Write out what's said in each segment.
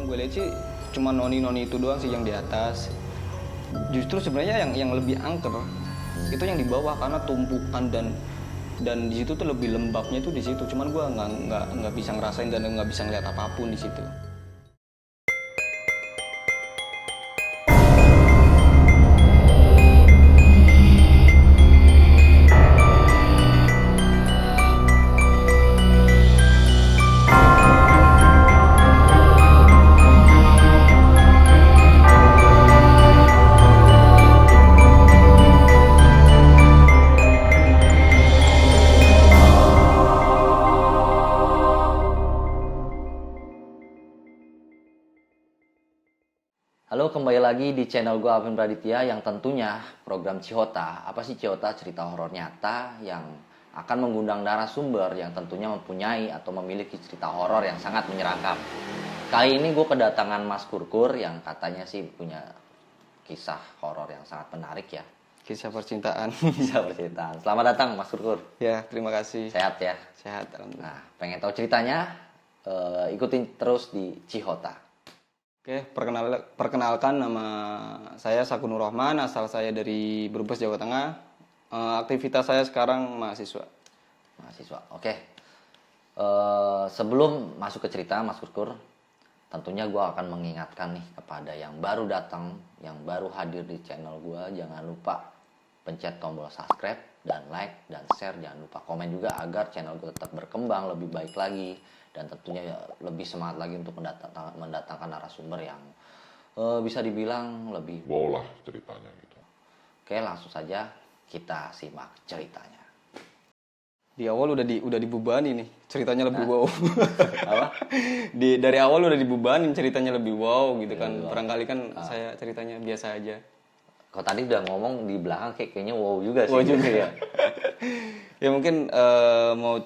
gue lihat sih cuma noni-noni itu doang sih yang di atas. Justru sebenarnya yang lebih angker itu yang di bawah karena tumpukan dan di situ tuh lebih lembabnya tuh di situ. Cuman gue nggak bisa ngerasain dan nggak bisa ngeliat apapun di situ. Halo, kembali lagi di channel gue Alvin Praditya yang tentunya program Cihota. Apa sih Cihota? Cerita horor nyata yang akan mengundang narasumber yang tentunya mempunyai atau memiliki cerita horor yang sangat menyeramkan. Kali ini gue kedatangan Mas Kurkur yang katanya sih punya kisah horor yang sangat menarik ya. Kisah percintaan. Kisah percintaan. Selamat datang Mas Kurkur. Ya, terima kasih. Sehat ya? Sehat, alhamdulillah. Nah, pengen tahu ceritanya? Ikutin terus di Cihota. Oke, perkenalkan nama saya Sakun Nur Rahman, asal saya dari Brebes, Jawa Tengah. Aktivitas saya sekarang mahasiswa. Mahasiswa, oke. Sebelum masuk ke cerita Mas Kurkur, tentunya gue akan mengingatkan nih kepada yang baru datang, yang baru hadir di channel gue, jangan lupa pencet tombol subscribe dan like dan share, jangan lupa komen juga agar channel gue tetap berkembang lebih baik lagi. Dan tentunya lebih semangat lagi untuk mendatangkan narasumber yang bisa dibilang lebih wow lah ceritanya gitu. Oke, langsung saja kita simak ceritanya. Di awal udah dibebani nih, ceritanya lebih wow. Apa? Dari awal udah dibebanin, ceritanya lebih wow gitu kan. Wow. Barangkali kan saya ceritanya biasa aja. Kau tadi udah ngomong di belakang kayaknya wow juga sih. Wow juga ya. Ya mungkin mau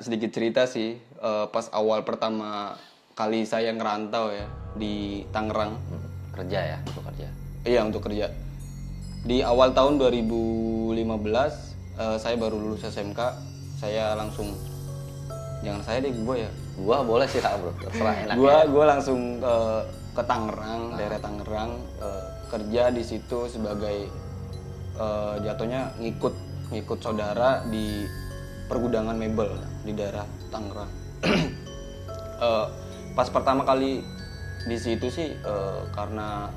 sedikit cerita sih. Pas awal pertama kali saya ngerantau ya di Tangerang. Kerja ya, untuk kerja. Iya, untuk kerja. Di awal tahun 2015 saya baru lulus SMK. Saya langsung, jangan saya deh, gue ya. Gua boleh sih Kak Bro, terserah enaknya. Gue langsung ke Tangerang, daerah Tangerang, kerja di situ sebagai jatuhnya ngikut saudara di pergudangan mebel di daerah Tangerang. Pas pertama kali di situ sih karena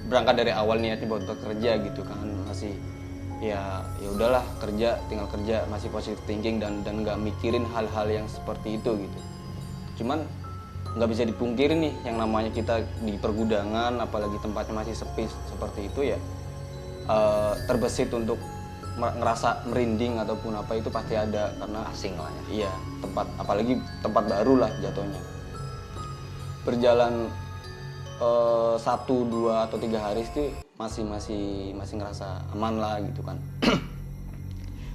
berangkat dari awal niatnya buat kerja gitu kan, masih ya udahlah kerja, tinggal kerja, masih positive thinking dan nggak mikirin hal-hal yang seperti itu gitu. Cuman nggak bisa dipungkiri nih, yang namanya kita di pergudangan, apalagi tempatnya masih sepi seperti itu ya, terbesit untuk ngerasa merinding ataupun apa itu pasti ada, karena Asing lah ya. iya, apalagi tempat baru lah jatuhnya. Berjalan 1, 2 atau 3 hari itu masih ngerasa aman lah gitu kan.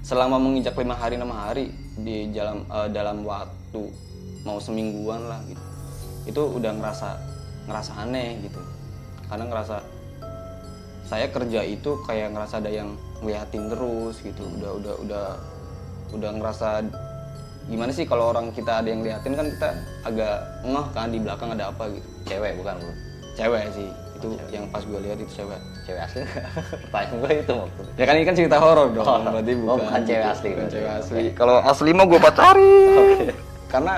Selama menginjak 5 hari 6 hari di dalam waktu mau semingguan lah gitu, itu udah ngerasa aneh gitu, karena ngerasa saya kerja itu kayak ngerasa ada yang ngeliatin terus gitu. Udah ngerasa gimana sih, kalau orang kita ada yang liatin kan kita agak ngeh kan di belakang ada apa gitu. Cewek bukan Bro? Cewek sih itu, cewek. yang pas gue lihat itu cewek. Cewek asli nggak? Pertanyaan gue itu maksudnya. Ya kan ini kan cerita horor dong, berarti bukan cewek asli. Bukan berarti. cewek asli. Oke. Kalau asli mah gue pacarin. Oke. Karena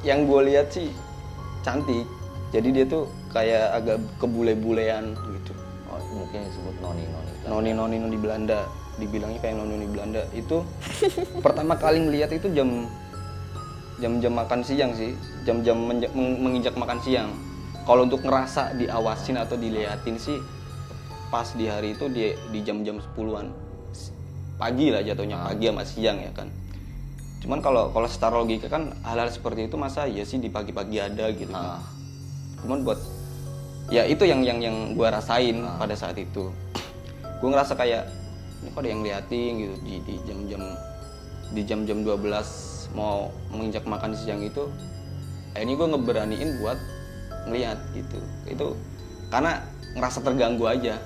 yang gue lihat sih cantik, jadi dia tuh kayak agak kebule-bulean gitu. Oh, mungkin disebut noni-noni. Noni-noni di Belanda, dibilangnya kayak noni Belanda. Itu pertama kali ngelihat itu jam-jam makan siang sih, jam-jam menginjak makan siang. Kalau untuk ngerasa diawasin atau diliatin sih pas di hari itu di jam-jam 10-an pagi lah jatuhnya, pagi sama siang ya kan. Cuman kalau secara logika kan hal-hal seperti itu masa ya sih di pagi-pagi ada gitu kan. Cuman buat ya itu yang gue rasain pada saat itu. Gue ngerasa kayak ini kok ada yang liatin gitu di jam-jam 12 mau menginjak makan siang itu. Ini gue ngeberaniin buat ngeliat gitu. Itu karena ngerasa terganggu aja.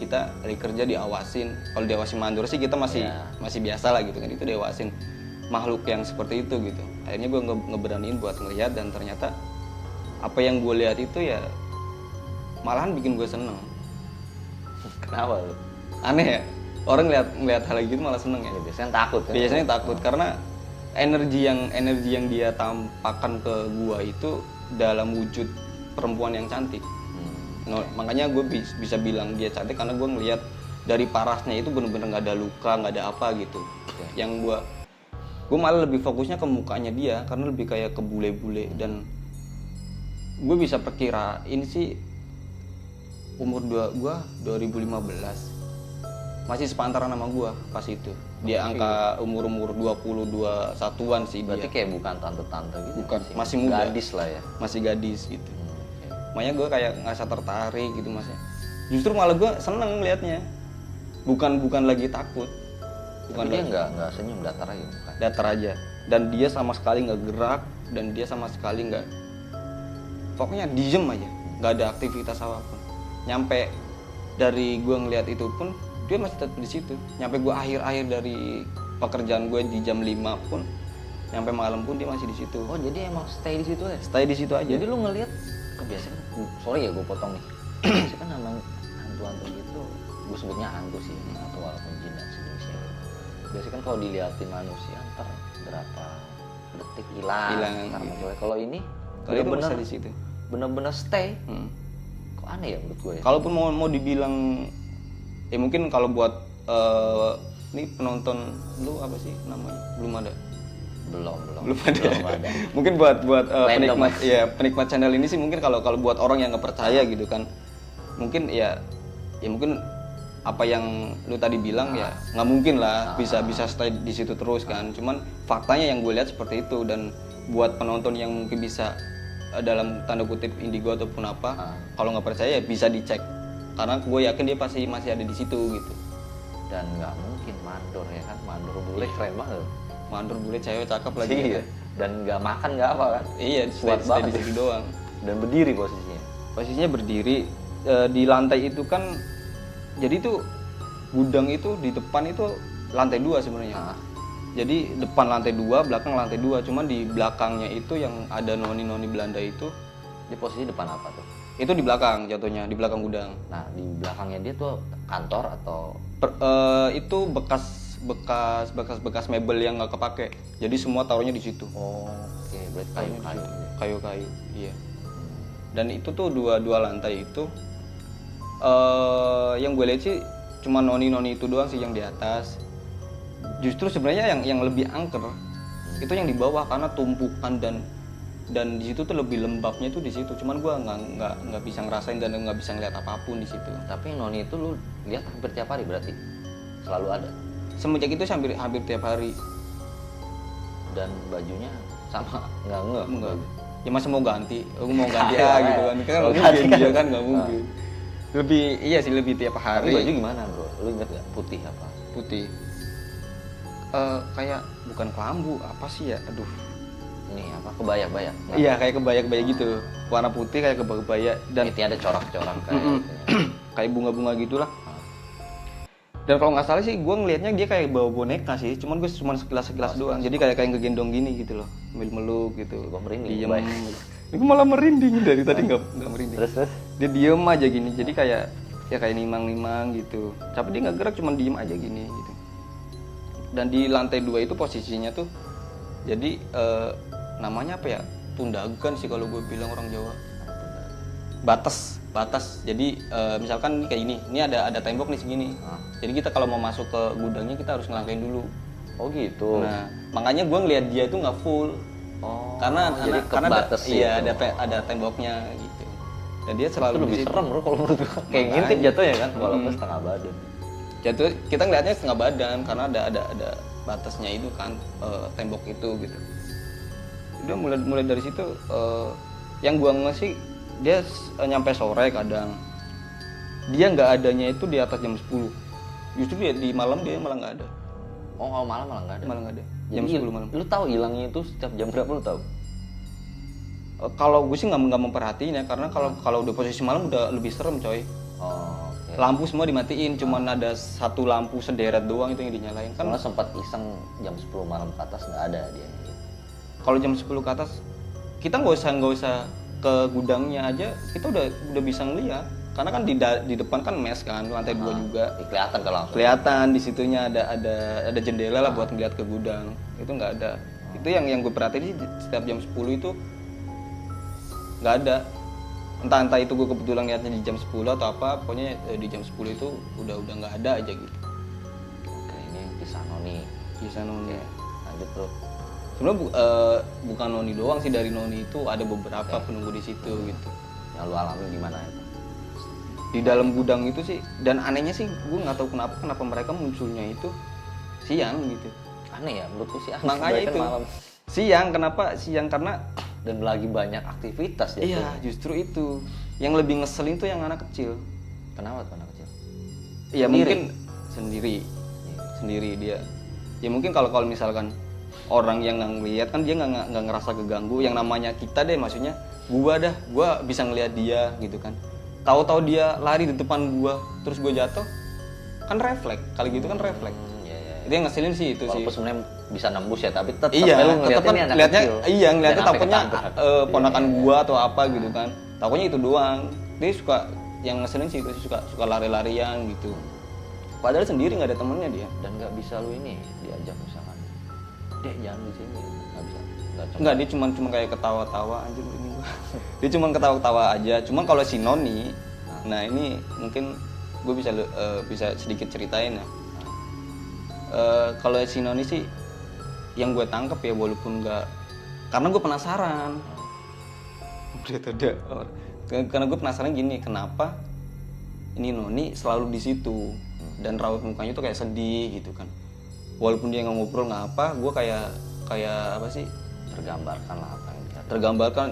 Kita lagi kerja diawasin. Kalau diawasin mandor sih kita masih biasa lah gitu kan. Itu diawasin makhluk yang seperti itu gitu. Akhirnya gue ngeberaniin buat ngeliat, dan ternyata apa yang gue lihat itu ya malahan bikin gue seneng. Kenapa lu? Aneh ya, orang ngeliat hal gitu malah seneng ya. Ya, biasanya takut kan? Biasanya takut karena energi yang dia tampakkan ke gua itu dalam wujud perempuan yang cantik. No, makanya gue bisa bilang dia cantik karena gue ngeliat dari parasnya itu bener-bener nggak ada luka, nggak ada apa gitu. Yang gue malah lebih fokusnya ke mukanya dia karena lebih kayak ke bule-bule, dan gue bisa perkirain sih umur gue 2015 masih sepantaran sama gue pas itu. Dia angka umur 21-an sih. Berarti dia kayak bukan tante-tante gitu? bukan, masih muda, Gadis lah ya? masih gadis gitu. Okay. Makanya gue kayak ngerasa tertarik gitu masnya. Justru malah gue seneng liatnya, bukan lagi takut. Tapi dia nggak senyum, datar aja bukan? Datar aja, dan dia sama sekali nggak gerak, dan dia sama sekali nggak, pokoknya diem aja, nggak ada aktivitas apapun. Nyampe dari gue ngeliat itu pun dia masih tetap di situ. Nyampe gue akhir dari pekerjaan gue di jam 5 pun, nyampe malam pun dia masih di situ. Oh jadi emang stay di situ ya? Stay di situ aja. Jadi lu ngelihat kebiasaan, sorry ya gue potong nih. Biasanya kan namanya hantu-hantu gitu, gue sebutnya hantu sih, atau walaupun jin dan sejenisnya. Biasanya kan kalau diliatin manusia ntar berapa detik hilang, ntar gitu. muncul. Kalau ini Kalau itu masih di situ. bener-bener stay. Kok aneh ya menurut gue ya? Kalaupun mau dibilang, ya mungkin kalau buat ini penonton lu apa sih namanya? Belum ada. Belum ada. ada. Mungkin buat Random, penikmat channel ini sih mungkin kalau buat orang yang nggak percaya gitu kan, mungkin ya mungkin apa yang lu tadi bilang ya nggak mungkin lah bisa stay di situ terus kan. Cuman faktanya yang gue lihat seperti itu, dan buat penonton yang mungkin bisa dalam tanda kutip indigo ataupun apa, kalau nggak percaya ya bisa dicek, karena gue yakin dia pasti masih ada di situ gitu. Dan nggak mungkin mandor ya kan, mandor bule keren banget. Mandor bule cewek cakep lagi. Iya. Dan nggak makan nggak apa kan? Iya, stay di situ doang. Dan berdiri posisinya. Posisinya berdiri di lantai itu kan, jadi tuh gudang itu di depan itu lantai 2 sebenarnya. Jadi depan lantai 2, belakang lantai 2. Cuman di belakangnya itu yang ada noni-noni Belanda itu. Di posisi depan apa tuh? Itu di belakang jatuhnya, di belakang gudang. Nah di belakangnya dia tuh kantor atau? Itu bekas mebel yang nggak kepake. Jadi semua taruhnya di situ. Oh, oke. Berarti kayu-kayu. Kayu-kayu, iya. Dan itu tuh dua lantai itu. Yang gue lihat sih cuma noni-noni itu doang sih yang di atas. Justru sebenarnya yang lebih angker itu yang di bawah, karena tumpukan dan di situ tuh lebih lembabnya tuh di situ. Cuman gue nggak bisa ngerasain dan nggak bisa ngeliat apapun di situ. Tapi yang noni itu lu lihat hampir tiap hari berarti? Selalu ada? Semenjak itu hampir tiap hari. Dan bajunya sama? Nggak. Ya masa mau ganti? Aku mau ganti gitu kan? Kan nggak mungkin, dia kan nggak mungkin. Lebih tiap hari. Tapi baju gimana bro? Lu inget gak? Putih apa? Putih. Kayak bukan kelambu, apa sih ya? Aduh. Ini apa? Kebaya? Iya, kayak kebaya gitu. Warna putih kayak kebaya, dan ini ada corak-corak kayak kayak bunga-bunga gitulah. Dan kalau nggak salah sih gue ngelihatnya dia kayak bawa boneka sih, cuman gue cuma sekilas doang. Jadi kayak ngegendong gini gitu loh, meluk gitu. Gue merinding. Diem. Gue malah merinding dari tadi nggak merinding. Terus? Dia diem aja gini, jadi kayak nimang-nimang gitu. Tapi dia nggak gerak, cuma diem aja gini gitu. Dan di lantai 2 itu posisinya tuh, jadi namanya apa ya? Tundagan sih kalau gue bilang orang Jawa. Batas. Jadi misalkan kayak ini ada tembok nih segini. Jadi kita kalau mau masuk ke gudangnya kita harus ngelangkain dulu. Oh gitu. Nah, makanya gue ngelihat dia itu nggak full. Oh. Karena iya ada temboknya gitu. Dan dia selalu itu lebih serem bro kalau menurut gue. Kayak ngintip jatuhnya kan, walaupun setengah badan. Jatuh kita ngelihatnya setengah badan karena ada batasnya itu kan, tembok itu gitu. Udah mulai dari situ yang gua ngasih dia nyampe sore kadang. Dia nggak adanya itu di atas jam 10. Justru dia di malam dia malah nggak ada. Oh, kalau malam malah nggak ada. Malah nggak ada. Jam Jadi, 10 malam. Lu tahu hilangnya itu setiap jam berapa lu tahu? Kalau gue sih nggak memperhatiin ya, karena kalau udah posisi malam udah lebih serem coy. Oh, okay. Lampu semua dimatiin, cuman ada satu lampu sederet doang itu yang dinyalain kan. Karena sempat iseng jam 10 malam ke atas nggak ada dia. Kalau jam 10 ke atas kita nggak usah ke gudangnya aja kita udah bisa ngeliat, karena kan di depan kan mes kan, lantai 2 juga. Kelihatan kalau langsung. Kelihatan di situnya ada jendela lah buat ngeliat ke gudang. Itu nggak ada. Itu yang gue perhatiin sih, setiap jam 10 itu nggak ada. Entah itu gue kebetulan lihatnya di jam 10 atau apa, pokoknya di jam 10 itu udah nggak ada aja gitu. Oke, ini kisah Noni. Kisah Noni. Oke, lanjut bro. Sebenarnya bukan Noni doang sih, dari Noni itu ada beberapa penunggu di situ gitu. Yang lu alami gimana itu? Di dalam gudang itu sih, dan anehnya sih gue nggak tahu kenapa mereka munculnya itu siang gitu. Aneh ya, menurutku sih aneh. Makanya Sebaiknya itu malam. siang, kenapa siang? Karena Dan lagi banyak aktivitas ya. iya, justru itu yang lebih ngeselin tuh yang anak kecil. Kenapa tuh anak kecil? Iya, Sendiri? mungkin sendiri dia. Ya mungkin kalau misalkan orang yang nggak ngeliat kan dia nggak ngerasa keganggu. Yang namanya kita deh, maksudnya gua bisa ngeliat dia gitu kan. Tahu-tahu dia lari di depan gua, terus gua jatuh, kan refleks. Kali gitu kan refleks. Iya. Itu yang ngeselin sih itu sih. Walaupun sebenarnya bisa nembus ya, tapi tetap Iya, lu tetap kan ngeliatnya anak ngeliatnya, kecil. iya ngeliatnya Dan sampai takutnya ketabrak. ponakan gua atau apa gitu kan. Takutnya itu doang. Dia suka yang ngeselin sih itu suka lari-larian gitu. Padahal sendiri nggak ada temennya dia. Dan nggak bisa lu ini diajak misalkan, dek jangan di sini, nggak bisa. Enggak, dia cuma kayak ketawa-tawa anjir ini gua. Dia cuma ketawa-tawa aja. Cuma kalau si Noni, nah ini mungkin gue bisa sedikit ceritain ya. Kalau si Noni sih yang gue tangkep ya, walaupun nggak, karena gue penasaran. Karena gue penasaran gini, kenapa ini Noni selalu di situ dan raut mukanya tuh kayak sedih gitu kan. Walaupun dia nggak ngobrol nggak apa, gue kayak apa sih? Tergambarkan lah apa yang dia Tergambarkan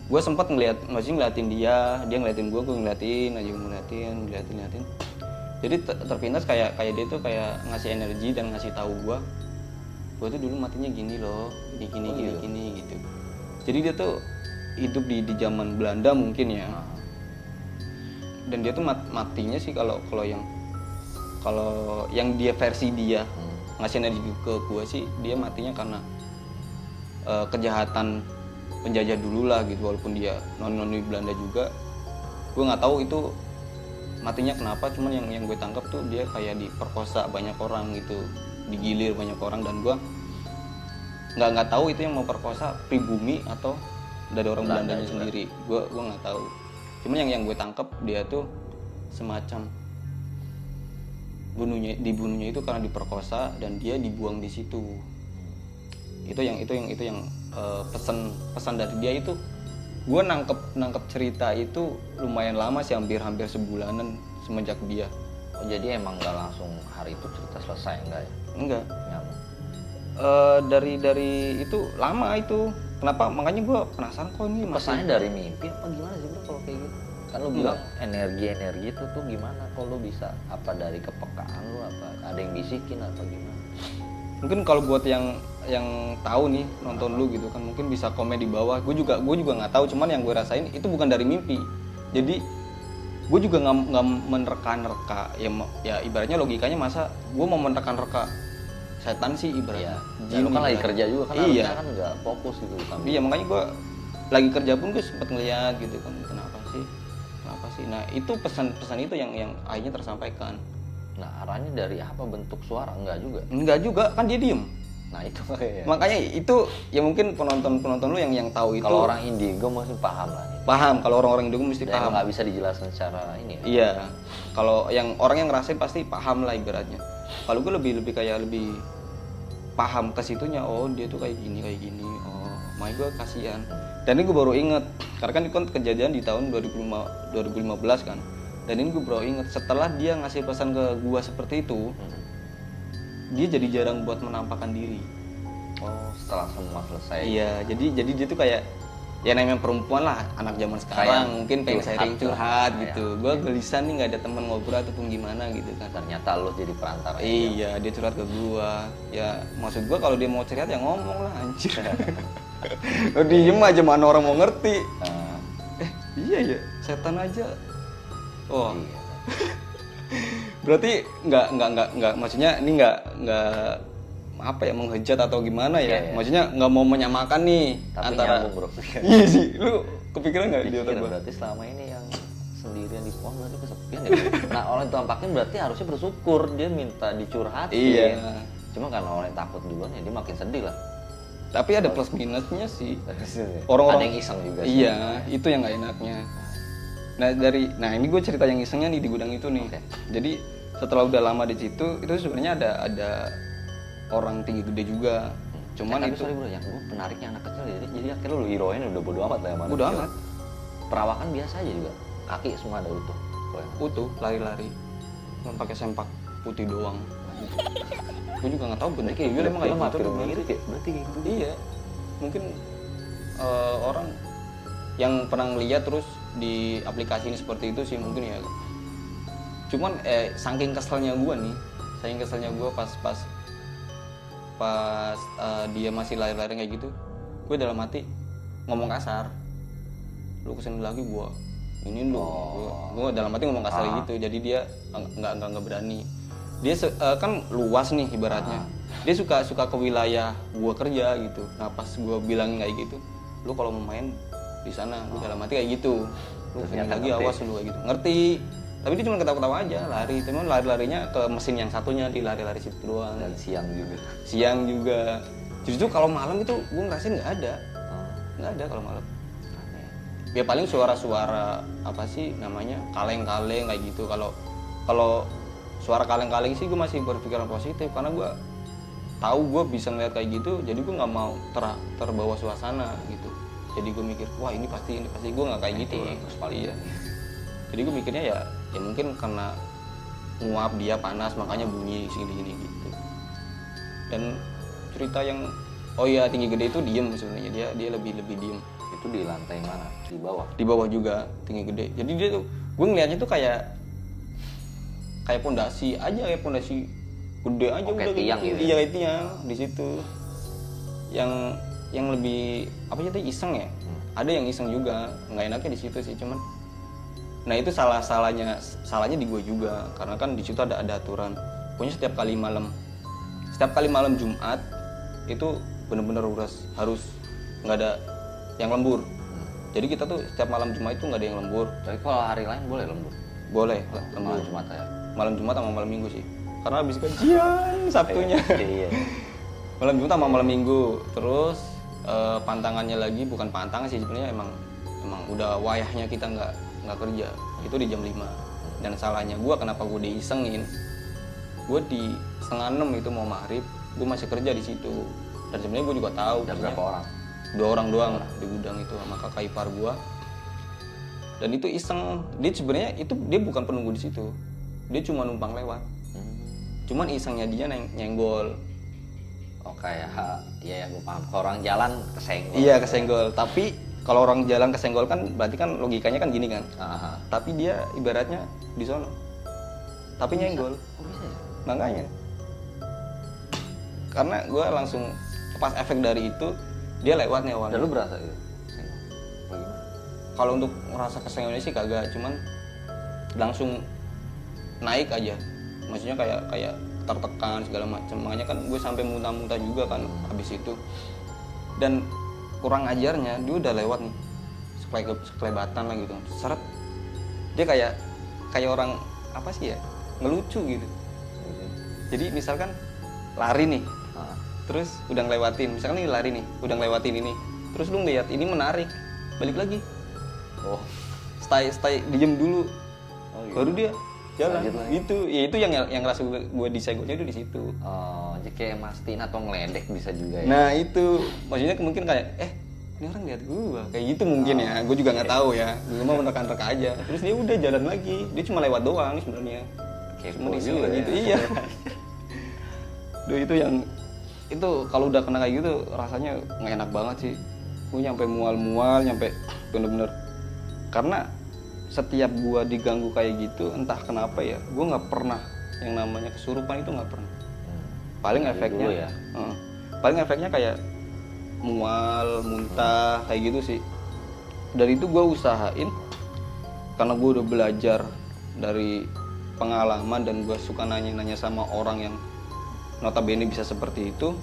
gue sempat ngeliatin dia ngeliatin gue ngeliatin. Jadi terpintas kayak dia tuh kayak ngasih energi dan ngasih tahu gue tuh dulu matinya gini loh, gini gitu. Jadi dia tuh hidup di zaman Belanda mungkin ya. Dan dia tuh matinya sih kalau yang dia versi dia ngasih energi ke gue sih, dia matinya karena kejahatan penjajah dulu lah gitu. Walaupun dia non Belanda juga, gue nggak tahu itu matinya kenapa. Cuman yang gue tangkap tuh dia kayak diperkosa banyak orang gitu, digilir banyak orang, dan gue nggak tahu itu yang mau perkosa pribumi atau dari orang Belandanya sendiri. Gue nggak tahu. Cuman yang gue tangkap dia tuh semacam dibunuhnya itu karena diperkosa dan dia dibuang di situ. Itu yang pesan dari dia itu. Gue nangkep cerita itu lumayan lama sih, hampir sebulanan semenjak dia. Oh, jadi emang nggak langsung hari itu cerita selesai enggak ya? Enggak. Nyambung. Dari itu lama itu. Kenapa? Makanya gue penasaran kok ini Pesannya dari mimpi apa gimana sih bro kalau kayak gitu? Kan lu bilang energi itu tuh gimana? Kok lu bisa apa dari kepekaan lu, apa ada yang bisikin apa gimana? Mungkin kalau buat yang tahu nih nonton lu gitu kan, mungkin bisa komen di bawah. Gue juga nggak tahu, cuman yang gue rasain itu bukan dari mimpi. Jadi gue juga nggak menerka-nerka ya ibaratnya logikanya, masa gue mau menerka-nerka setan sih ibaratnya. Iya. Lu kan lagi kerja juga kan, iya. Harusnya kan nggak fokus gitu sambil. Iya, makanya gue lagi kerja pun gue sempet ngeliat gitu kan, kenapa sih. Nah itu pesan itu yang akhirnya tersampaikan. Nah arahnya dari apa, bentuk suara? Enggak juga kan dia diem. Nah itu kayak. Makanya itu ya mungkin penonton lu yang tahu itu. Kalau orang indigo mesti paham lah. Paham, kalau orang-orang indigo mesti Dan paham. nggak bisa dijelaskan secara ini ya. Iya, kalau yang orang yang ngerasain pasti paham lah ibaratnya. Kalau gue lebih paham ke situnya. Oh dia tuh kayak gini. Oh, makanya gue kasihan. Dan ini gue baru inget, karena kan itu kan kejadian di tahun 2015 kan. Dan ini gue baru inget, setelah dia ngasih pesan ke gue seperti itu, dia jadi jarang buat menampakkan diri. Oh, setelah semua selesai. Iya, jadi dia tuh kayak ya namanya perempuan lah, anak zaman sekarang mungkin pengen sharing curhat gitu. Gue gelisah nih nggak ada teman ngobrol ataupun gimana gitu kan. Ternyata lo jadi perantara. Iya, dia curhat ke gue. Ya maksud gue kalau dia mau cerita ya ngomong lah anjir. Lo diem aja, mana orang mau ngerti. Iya ya, setan aja. Oh. Iya. Berarti nggak maksudnya ini nggak apa ya, menghujat atau gimana ya. Iya, iya. Maksudnya nggak mau menyamakan nih Tapi antara nyambung bro. iya sih, lu kepikiran nggak di otak Pikir, gua? berarti selama ini yang sendirian di pohon berarti kesepian ya. Nah orang tampaknya berarti harusnya bersyukur, dia minta dicurhatin. Iya. Cuma karena orang takut duluan ya dia makin sedih lah. Tapi ada plus minusnya sih. Ada Orang-orang yang iseng juga sih. iya, itu yang nggak enaknya. Nah ini gue cerita yang isengnya nih di gudang itu nih. Oke. Jadi setelah udah lama di situ, itu sebenarnya ada orang tinggi gede juga. Cuman tapi itu sorry bro, yang gue penariknya anak kecil jadi akhirnya lu heroin udah bodo amat lah ya mana. udah amat, Perawakan biasa aja juga, kaki semua ada utuh. utuh lari-lari, cuma pakai sempak putih doang. Gue juga nggak tahu bentuk Kayak tuyul emang kayak gitu. hampir apa gimana. mirip ya, berarti kayak gitu. Iya, mungkin orang yang pernah ngeliat terus di aplikasi ini seperti itu sih mungkin ya. Cuman saking keselnya gue nih, pas dia masih lari-lari kayak gitu, gue dalam hati ngomong kasar, lu kesini lagi gua ini lu. Gue dalam hati ngomong kasar gitu, jadi dia nggak berani. Dia kan luas nih ibaratnya, dia suka ke wilayah gua kerja gitu. Nah pas gua bilangin kayak gitu, lu kalau mau main di sana, gue dalam hati kayak gitu, lu kesini lagi awas lu kayak gitu. Ngerti, tapi dia cuma ketawa-ketawa aja, lari. Cuman lari-larinya ke mesin yang satunya, di lari-lari situ doang. Dan Siang juga. Justru kalau malam itu gue ngerasain nggak ada kalau malam. Ya paling suara-suara apa sih namanya, kaleng-kaleng kayak gitu. Kalau suara kaleng-kaleng sih gue masih berpikiran positif, karena gue tahu gue bisa ngeliat kayak gitu, jadi gue nggak mau terbawa suasana gitu. Jadi gue mikir, wah ini pasti gue nggak kayak gitu. Iya. Jadi gue mikirnya ya mungkin karena nguap dia panas makanya bunyi gini gitu. Dan cerita yang tinggi gede itu diem sebenarnya, dia lebih diem. Itu di lantai mana? Di bawah? Di bawah juga tinggi gede. Jadi dia tuh, gue ngeliatnya tuh kayak pondasi aja, kayak pondasi gede aja. Kayak udah tiang gitu. Iya kayak tiang di situ. Yang lebih apa sih, iseng ya. Ada yang iseng juga, nggak enaknya di situ sih, cuman nah itu salahnya di gue juga, karena kan di situ ada aturan. Pokoknya setiap kali malam Jumat itu bener-bener harus nggak ada yang lembur. Jadi kita tuh setiap malam Jumat itu nggak ada yang lembur. Tapi kalau hari lain boleh lembur? Boleh lembur. Malam Jumat ya? Malam Jumat sama malam Minggu sih, karena habis gajian Sabtunya. Iya. Malam Jumat sama malam Minggu. Terus pantangannya lagi, bukan pantangan sih sebenarnya, emang udah wayahnya kita nggak kerja, itu di jam 5. Dan salahnya gue, kenapa gue diisengin, gue di 5:30 itu mau maghrib, gue masih kerja di situ. Dan sebenarnya gue juga tahu. Dan berapa orang? 2 orang doang di gudang itu sama kakak ipar gue. Dan itu iseng, dia sebenarnya itu dia bukan penunggu di situ, dia cuma numpang lewat. Cuman isengnya dia nyenggol. Oh kayak ya gue paham. Kalau orang jalan kesenggol. Iya kesenggol, tapi kalau orang jalan kesenggol kan berarti kan logikanya kan gini kan. Aha. Tapi dia ibaratnya di sono, tapi nyenggol. Oh bisa ya? Makanya karena gue langsung pas efek dari itu, dia lewat nih awalnya. Dan lu berasa gitu? Senggol? Bagaimana? Kalau untuk merasa kesenggolnya sih kagak, cuman langsung naik aja. Maksudnya kayak tertekan segala macam. Makanya kan gue sampai muntah-muntah juga kan habis itu. Dan kurang ajarnya, dia udah lewat nih sekelebatan lah gitu, seret. Dia kayak orang apa sih ya, ngelucu gitu. Jadi misalkan lari nih, terus udah ngelewatin, misalkan ini lari nih, udah ngelewatin ini, terus lu ngeliat ini menarik, balik lagi. Oh, Stay diem dulu, baru dia jalan gitu. Ya itu yang ngerasa gue disenggolnya itu di situ. oh, jadi kayak mastiin atau ngeledek bisa juga ya? Nah itu maksudnya mungkin kayak ini orang lihat gue kayak gitu mungkin ya, gue juga nggak tahu ya, gue mau menekan-reka aja. Terus dia udah jalan lagi, dia cuma lewat doang sebenarnya, cuma di sini gitu. Iya. Duh itu kalau udah kena kayak gitu rasanya nggak enak banget sih. Gue nyampe mual-mual, nyampe bener-bener, karena setiap gue diganggu kayak gitu entah kenapa ya, gue nggak pernah yang namanya kesurupan, itu nggak pernah. Paling efeknya dulu ya? Paling efeknya kayak mual, muntah kayak gitu sih. Dari itu gue usahain, karena gue udah belajar dari pengalaman dan gue suka nanya-nanya sama orang yang notabene bisa seperti itu,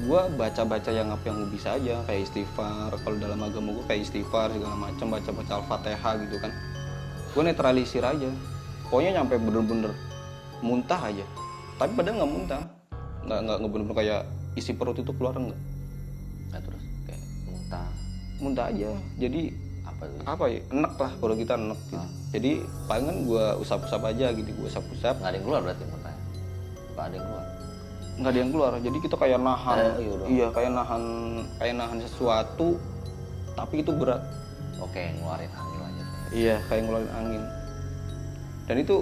gue baca-baca yang apa yang gue bisa aja, kayak istighfar. Kalau dalam agama gue kayak istighfar segala macam, baca-baca al-fatihah gitu kan. Gue netralisir aja, pokoknya nyampe bener-bener muntah aja. Tapi padahal nggak muntah, nggak bener-bener kayak isi perut itu keluar, enggak. Nah, terus kayak Muntah aja, jadi apa tuh? apa ya, enek lah kalau kita enek gitu. Jadi palingan gue usap-usap aja gitu, gue usap-usap. Nggak ada yang keluar berarti muntahnya? Nggak ada yang keluar? Nggak ada yang keluar, jadi kita kayak nahan. Iya dong. Kayak nahan sesuatu, tapi itu berat. Oke, ngeluarin angin aja. Iya, kayak ngeluarin angin. Dan itu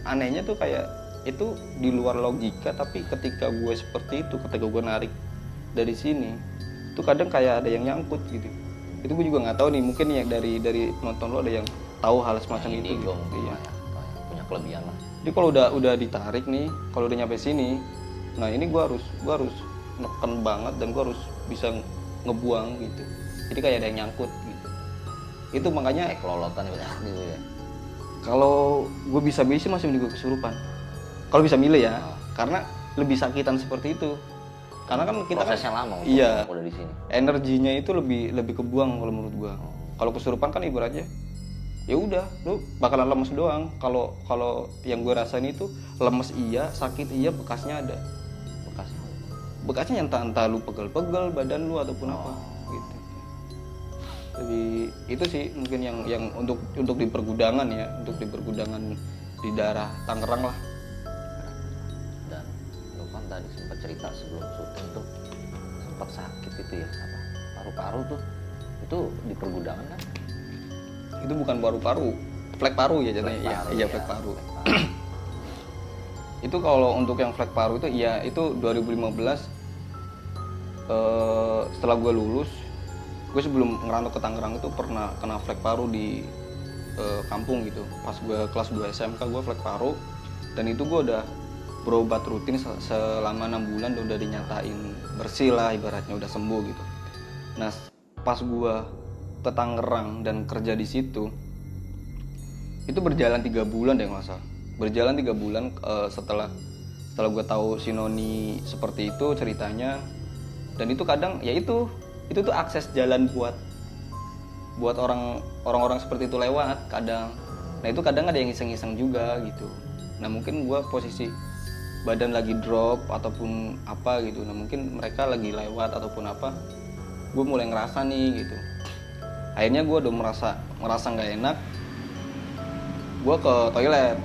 anehnya tuh kayak itu di luar logika, tapi ketika gue seperti itu, ketika gue narik dari sini, itu kadang kayak ada yang nyangkut gitu. Itu gue juga nggak tahu nih, mungkin ya dari nonton lo ada yang tahu hal semacam itu. Indigo Gitu. mungkin Iya. lah ya, atau yang punya kelebihan lah. Jadi kalau udah ditarik nih, kalau udah nyampe sini, nah ini gue harus neken banget dan gue harus bisa ngebuang gitu. Jadi kayak ada yang nyangkut gitu. Itu makanya Kayak kelolotan gitu ya. kalau gue bisa milih sih masih mending gue kesurupan. Kalau bisa milih ya, Oh. karena lebih sakitan seperti itu. Karena kan kita Prosesnya kan, lama untuk iya, udah di sini. energinya itu lebih kebuang kalau menurut gue. Kalau kesurupan kan ibaratnya ya udah, lu bakalan lemes doang. Kalau yang gue rasain itu lemes iya, sakit iya, bekasnya ada. Bekasnya. Bekasnya entah lu pegel-pegel badan lu ataupun apa gitu. Jadi itu sih mungkin yang untuk di pergudangan ya, untuk di pergudangan di daerah Tangerang lah. Dan lu kan tadi sempat cerita sebelum syuting tuh sempat sakit itu ya, apa paru-paru tuh itu di pergudangan kan? Itu bukan paru-paru, flek paru ya jadinya. Iya, flek paru. Itu kalau untuk yang flek paru itu iya, itu 2015 setelah gue lulus, gue sebelum ngerantau ke Tangerang itu pernah kena flek paru di kampung gitu. Pas gue kelas 2 SMK gue flek paru, dan itu gue udah berobat rutin selama 6 bulan dan udah dinyatain bersih lah, ibaratnya udah sembuh gitu. Nah pas gue ke Tangerang dan kerja di situ, itu berjalan 3 bulan deh nggak salah. Berjalan 3 bulan setelah gue tahu si Noni seperti itu ceritanya. Dan itu kadang ya itu tuh akses jalan buat orang-orang seperti itu lewat kadang. Nah itu kadang ada yang iseng-iseng juga gitu. Nah mungkin gue posisi badan lagi drop ataupun apa gitu. Nah mungkin mereka lagi lewat ataupun apa, gue mulai ngerasa nih gitu. Akhirnya gue udah merasa nggak enak, gue ke toilet.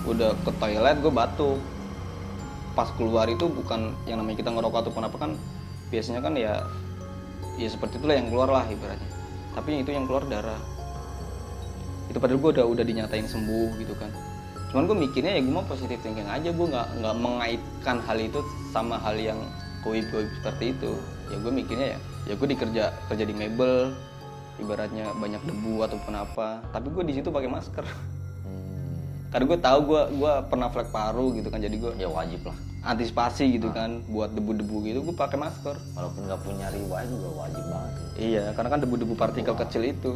Gue batuk. Pas keluar itu bukan yang namanya kita ngerokok ataupun apa kan, biasanya kan ya seperti itulah yang keluar lah ibaratnya. Tapi itu yang keluar darah. Itu padahal gue udah dinyatain sembuh gitu kan. Cuman gue mikirnya ya gue mau positive thinking aja, gue nggak mengaitkan hal itu sama hal yang goib seperti itu. Ya gue mikirnya ya gue kerja di mebel, ibaratnya banyak debu ataupun apa. Tapi gue di situ pakai masker. Karena gue tahu gue pernah flek paru gitu kan, jadi gue Ya wajib lah. antisipasi gitu kan buat debu-debu gitu, gue pakai masker. Walaupun nggak punya riwayat juga wajib banget. Iya, karena kan debu-debu partikel kecil itu.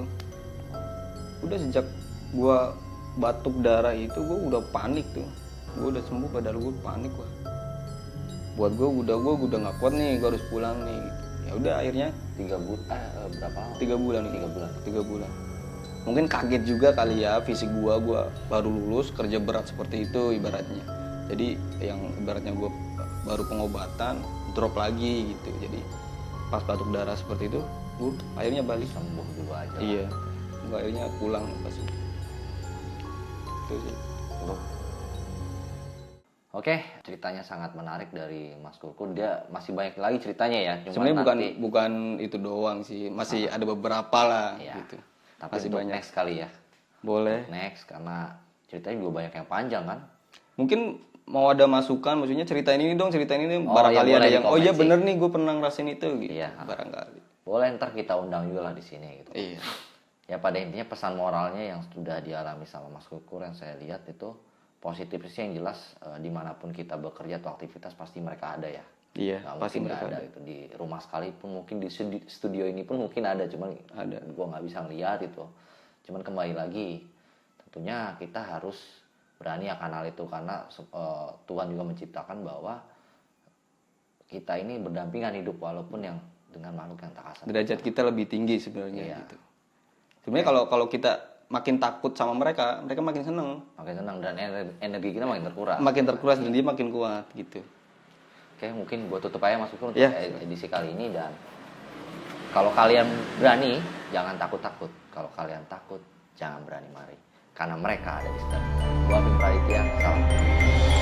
Udah sejak gue batuk darah itu gue udah panik tuh. Gue udah sembuh padahal gue panik lah. Buat gue udah nggak kuat nih, gue harus pulang nih. Ya udah akhirnya 3 bulan berapa lama? 3 bulan nih. 3 bulan. 3 bulan. Mungkin kaget juga kali ya, fisik gue baru lulus kerja berat seperti itu ibaratnya. Jadi yang ibaratnya gue baru pengobatan drop lagi gitu. Jadi pas batuk darah seperti itu, gue akhirnya balik. Sembuh dulu aja. Iya, gue akhirnya pulang pas itu. Itu sih. Oke, ceritanya sangat menarik dari Mas Kurkur. Dia masih banyak lagi ceritanya ya. Cuma Sebenarnya nanti, bukan itu doang sih, masih ada beberapa lah ya, gitu. tapi Masih untuk banyak. next kali ya. Boleh. Next, karena ceritanya juga banyak yang panjang kan. Mungkin mau ada masukan, maksudnya ceritain ini dong, Oh, barangkali ya, ada boleh yang di oh iya komen sih. bener nih gue pernah ngerasain itu gitu. Iya. Barangkali. Boleh ntar kita undang juga lah di sini gitu. Iya. Ya pada intinya pesan moralnya yang sudah dialami sama Mas Kurkur yang saya lihat itu positif sih, yang jelas dimanapun kita bekerja atau aktivitas pasti mereka ada ya. Iya, Nggak pasti mungkin mereka nggak ada itu di rumah sekalipun, mungkin di studio ini pun mungkin ada, cuman Ada. gua nggak bisa ngeliat itu. Cuman kembali lagi tentunya kita harus berani akan hal itu karena Tuhan juga menciptakan bahwa kita ini berdampingan hidup walaupun yang dengan makhluk yang tak kasat. Derajat kita lebih tinggi sebenarnya Iya. gitu. Sebenarnya kalau kita makin takut sama mereka makin seneng. Makin senang dan energi kita makin terkuras. Makin terkuras dan dia makin kuat gitu. Oke, mungkin gue tutup aja Mas Ukur untuk Iya. edisi kali ini. Dan kalau kalian berani, jangan takut-takut. Kalau kalian takut, jangan berani mari. Karena mereka ada di sekitar kita. Gue Alvin Praditya, salam.